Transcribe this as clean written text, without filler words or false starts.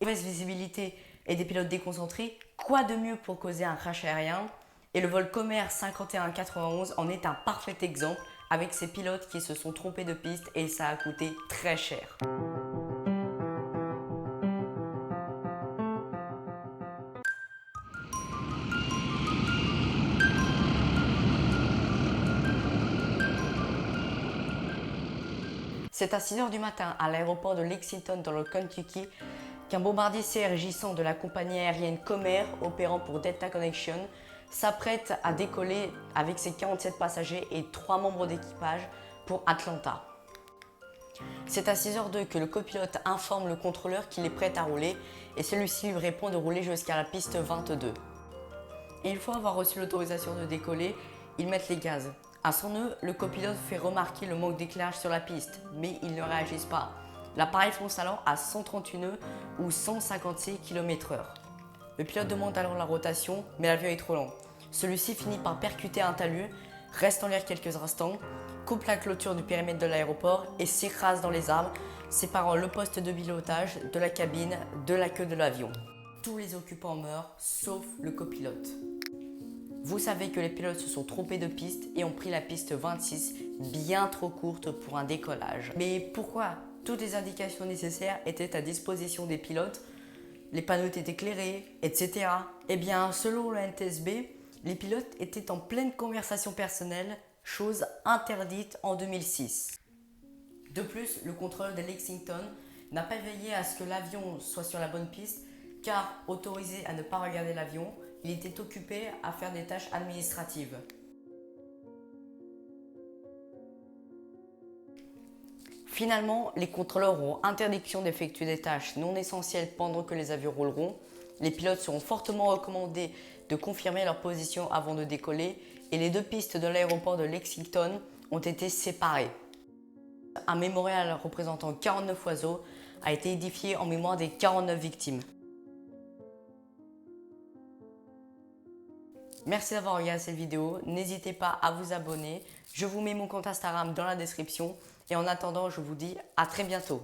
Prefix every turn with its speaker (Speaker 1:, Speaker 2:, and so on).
Speaker 1: mauvaise visibilité et des pilotes déconcentrés, quoi de mieux pour causer un crash aérien? Et le vol Comair 5191 en est un parfait exemple avec ces pilotes qui se sont trompés de piste et ça a coûté très cher. C'est à 6 h du matin à l'aéroport de Lexington dans le Kentucky qu'un bombardier CRJ-100 de la compagnie aérienne Comair opérant pour Delta Connection s'apprête à décoller avec ses 47 passagers et 3 membres d'équipage pour Atlanta. C'est à 6h02 que le copilote informe le contrôleur qu'il est prêt à rouler et celui-ci lui répond de rouler jusqu'à la piste 22. Et une fois avoir reçu l'autorisation de décoller, ils mettent les gaz. À son nœud, le copilote fait remarquer le manque d'éclairage sur la piste, mais ils ne réagissent pas. L'appareil fonce alors à 138 nœuds ou 156 km/h. Le pilote demande alors la rotation, mais l'avion est trop lent. Celui-ci finit par percuter un talus, reste en l'air quelques instants, coupe la clôture du périmètre de l'aéroport et s'écrase dans les arbres, séparant le poste de pilotage de la cabine de la queue de l'avion. Tous les occupants meurent, sauf le copilote. Vous savez que les pilotes se sont trompés de piste et ont pris la piste 26, bien trop courte pour un décollage. Mais pourquoi? Toutes les indications nécessaires étaient à disposition des pilotes, les panneaux étaient éclairés, etc. Eh bien, selon le NTSB, les pilotes étaient en pleine conversation personnelle, chose interdite en 2006. De plus, le contrôleur de Lexington n'a pas veillé à ce que l'avion soit sur la bonne piste, car autorisé à ne pas regarder l'avion, il était occupé à faire des tâches administratives. Finalement, les contrôleurs auront interdiction d'effectuer des tâches non essentielles pendant que les avions rouleront. Les pilotes seront fortement recommandés de confirmer leur position avant de décoller et les deux pistes de l'aéroport de Lexington ont été séparées. Un mémorial représentant 49 oiseaux a été édifié en mémoire des 49 victimes. Merci d'avoir regardé cette vidéo, n'hésitez pas à vous abonner, je vous mets mon compte Instagram dans la description et en attendant je vous dis à très bientôt.